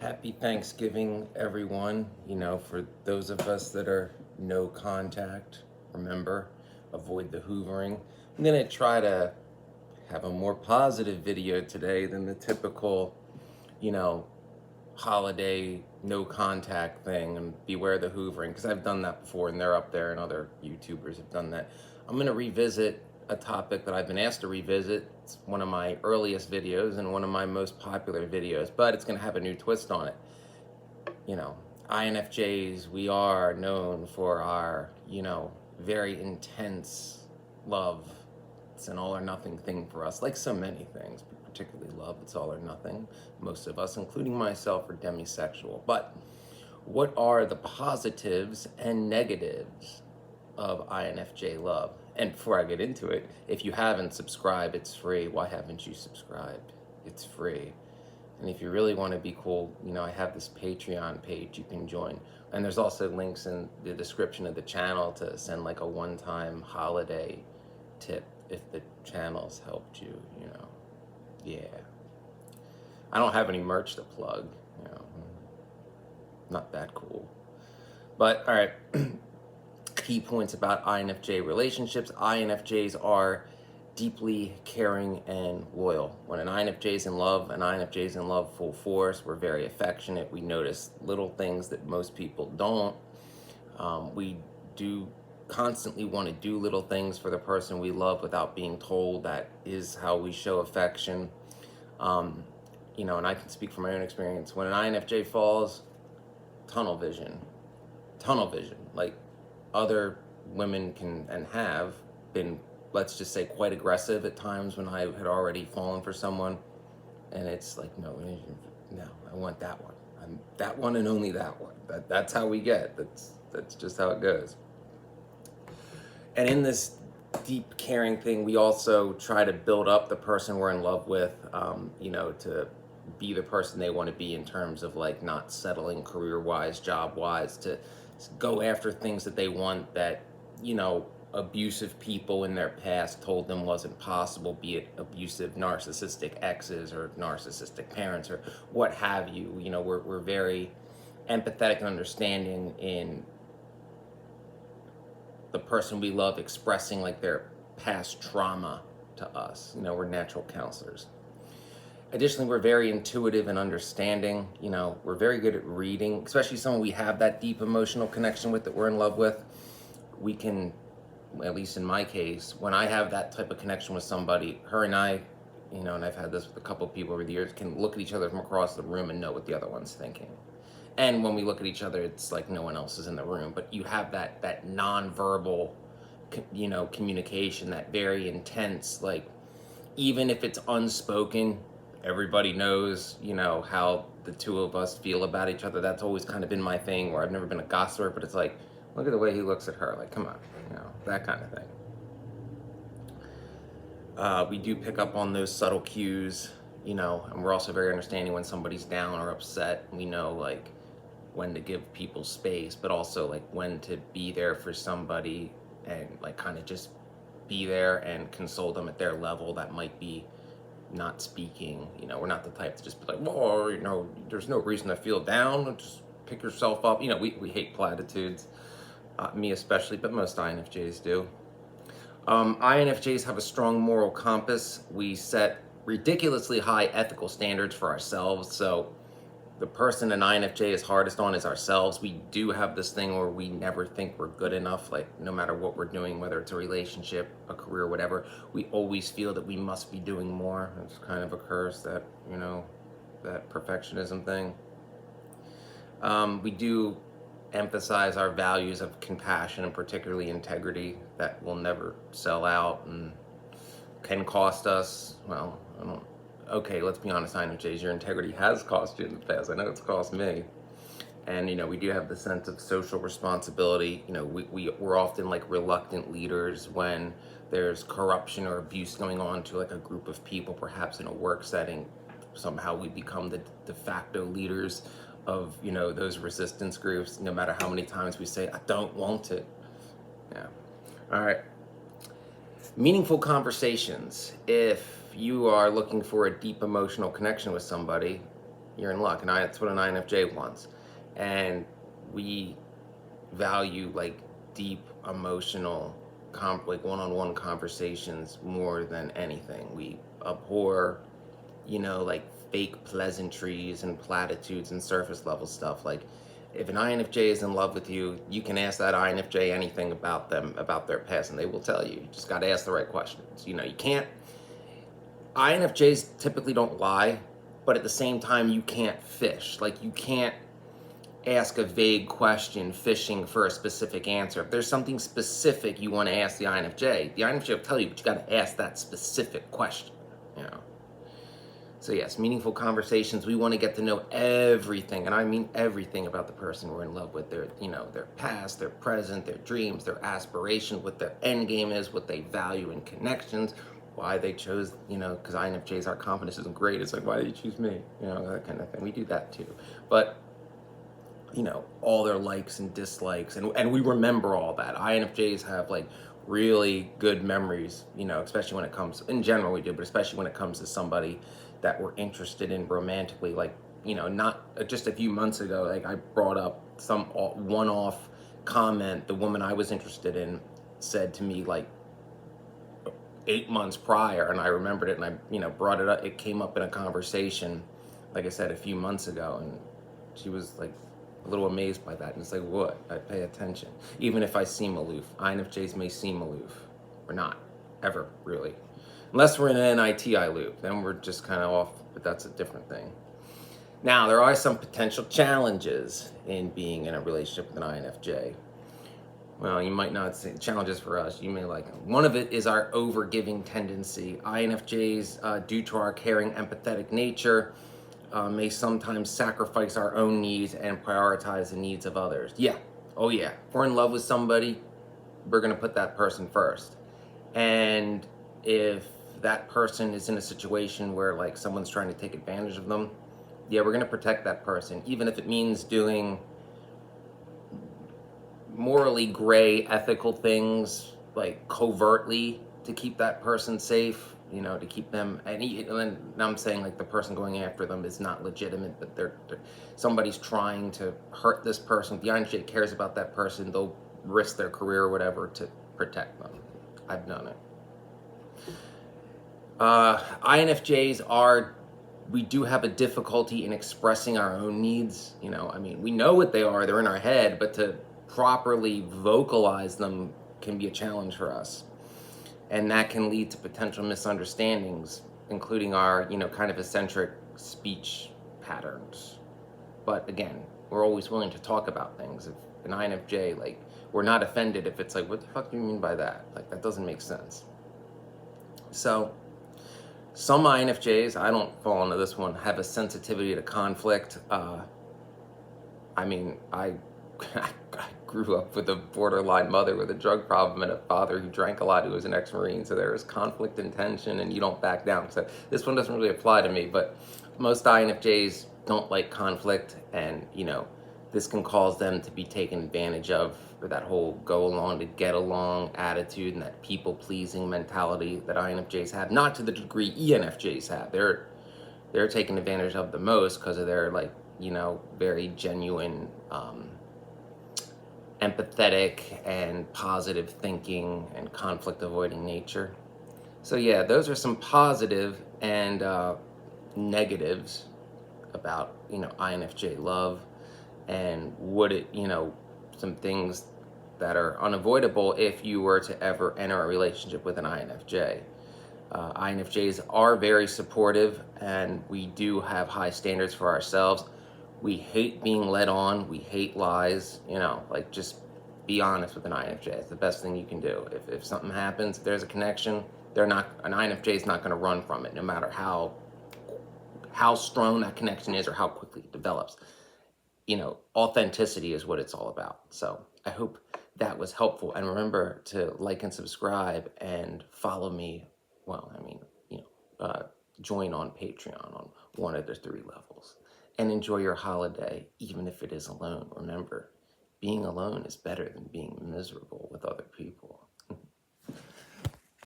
Happy Thanksgiving, everyone. For those of us that are no contact, remember, avoid the hoovering. I'm going to try to have a more positive video today than the typical, you know, holiday no contact thing and beware the hoovering, because I've done that before and they're up there and other YouTubers have done that. I'm going to revisit a topic that I've been asked to revisit. It's one of my earliest videos and one of my most popular videos, but it's going to have a new twist on it. INFJs, we are known for our, very intense love. It's an all or nothing thing for us, like so many things, but particularly love, it's all or nothing. Most of us, including myself, are demisexual. But what are the positives and negatives of INFJ love? And before I get into it, if you haven't subscribed, it's free. Why haven't you subscribed? It's free. And if you really want to be cool, I have this Patreon page you can join. And there's also links in the description of the channel to send like a one-time holiday tip if the channel's helped you, Yeah. I don't have any merch to plug, Not that cool. But all right. Key points about INFJ relationships. INFJs are deeply caring and loyal. When an INFJ is in love, an INFJ is in love full force. We're very affectionate. We notice little things that most people don't. We do constantly want to do little things for the person we love without being told. That is how we show affection. And I can speak from my own experience. When an INFJ falls, tunnel vision. Like, other women can and have been, let's just say, quite aggressive at times when I had already fallen for someone, and it's like, no, I want that one. I'm that one and only that one. That's how we get. That's just how it goes. And in this deep caring thing, we also try to build up the person we're in love with, to be the person they want to be in terms of like not settling career-wise, job-wise, to go after things that they want that, abusive people in their past told them wasn't possible, be it abusive narcissistic exes or narcissistic parents or what have you. We're very empathetic and understanding in the person we love expressing like their past trauma to us. We're natural counselors. Additionally, we're very intuitive and understanding. We're very good at reading, especially someone we have that deep emotional connection with, that we're in love with. We can, at least in my case, when I have that type of connection with somebody, her and I, and I've had this with a couple of people over the years, can look at each other from across the room and know what the other one's thinking. And when we look at each other, it's like no one else is in the room, but you have that nonverbal, communication, that very intense, like, even if it's unspoken, everybody knows, how the two of us feel about each other. That's always kind of been my thing, where I've never been a gossiper, but it's like, look at the way he looks at her. Like, come on, that kind of thing. We do pick up on those subtle cues, and we're also very understanding when somebody's down or upset. We know, like, when to give people space, but also, like, when to be there for somebody and, like, kind of just be there and console them at their level that might be not speaking. We're not the type to just be like, well, there's no reason to feel down, just pick yourself up. We hate platitudes, me especially, but most INFJs do. INFJs have a strong moral compass. We set ridiculously high ethical standards for ourselves, so the person an INFJ is hardest on is ourselves. We do have this thing where we never think we're good enough, like no matter what we're doing, whether it's a relationship, a career, whatever, we always feel that we must be doing more. It's kind of a curse, that, that perfectionism thing. We do emphasize our values of compassion and particularly integrity. That will never sell out and can cost us, well, okay, let's be honest, INFJs, your integrity has cost you in the past. I know it's cost me. And, we do have the sense of social responsibility. We're often like reluctant leaders when there's corruption or abuse going on to like a group of people, perhaps in a work setting. Somehow we become the de facto leaders of, those resistance groups, no matter how many times we say, I don't want it. Yeah. All right. Meaningful conversations. If you are looking for a deep emotional connection with somebody, you're in luck. And that's what an INFJ wants. And we value like deep emotional like one-on-one conversations more than anything. We abhor, like fake pleasantries and platitudes and surface level stuff. Like if an INFJ is in love with you, you can ask that INFJ anything about them, about their past, and they will tell you. You just got to ask the right questions. You can't, INFJs typically don't lie, but at the same time, you can't fish. Like you can't ask a vague question fishing for a specific answer. If there's something specific you want to ask the INFJ will tell you, but you got to ask that specific question, So yes, meaningful conversations. We want to get to know everything, and I mean everything about the person we're in love with. Their past, their present, their dreams, their aspiration, what their end game is, what they value in connections, why they chose, because INFJs, our confidence isn't great. It's like, why did you choose me? That kind of thing. We do that too. But all their likes and dislikes, and we remember all that. INFJs have like really good memories, especially when it comes, in general we do, but especially when it comes to somebody that we're interested in romantically. Like, not just a few months ago, like I brought up some one-off comment the woman I was interested in said to me like 8 months prior, and I remembered it, and I brought it up. It came up in a conversation, like I said, a few months ago, and she was like a little amazed by that. And it's like, what? I pay attention. Even if I seem aloof. INFJs may seem aloof. We're not, ever, really. Unless we're in an NITI loop, then we're just kind of off, but that's a different thing. Now, there are some potential challenges in being in a relationship with an INFJ. Well, you might not say challenges for us. You may like them. One of it is our overgiving tendency. INFJs, due to our caring, empathetic nature, may sometimes sacrifice our own needs and prioritize the needs of others. Yeah. Oh yeah. If we're in love with somebody, we're going to put that person first. And if that person is in a situation where like someone's trying to take advantage of them, yeah, we're going to protect that person, even if it means doing morally gray ethical things like covertly to keep that person safe, to keep them, and then I'm saying like the person going after them is not legitimate, but they're somebody's trying to hurt this person. If the INFJ cares about that person, they'll risk their career or whatever to protect them. I've done it. INFJs we do have a difficulty in expressing our own needs. We know what they are, they're in our head, but to properly vocalize them can be a challenge for us. And that can lead to potential misunderstandings, including our, kind of eccentric speech patterns. But again, we're always willing to talk about things. If an INFJ, like, we're not offended if it's like, what the fuck do you mean by that? Like, that doesn't make sense. So, some INFJs, I don't fall into this one, have a sensitivity to conflict. I grew up with a borderline mother with a drug problem and a father who drank a lot who was an ex-Marine. So there is conflict and tension, and you don't back down. So this one doesn't really apply to me, but most INFJs don't like conflict, and this can cause them to be taken advantage of for that whole go along to get along attitude and that people pleasing mentality that INFJs have. Not to the degree ENFJs have. They're taken advantage of the most because of their very genuine empathetic and positive thinking and conflict avoiding nature. So yeah, those are some positive and negatives about INFJ love, and some things that are unavoidable if you were to ever enter a relationship with an INFJ. INFJs are very supportive, and we do have high standards for ourselves. We hate being led on. We hate lies. Just be honest with an INFJ. It's the best thing you can do. If something happens, if there's a connection, an INFJ is not going to run from it, no matter how strong that connection is or how quickly it develops. Authenticity is what it's all about. So I hope that was helpful. And remember to like and subscribe and follow me. Join on Patreon on one of the 3 levels. And enjoy your holiday, even if it is alone. Remember, being alone is better than being miserable with other people.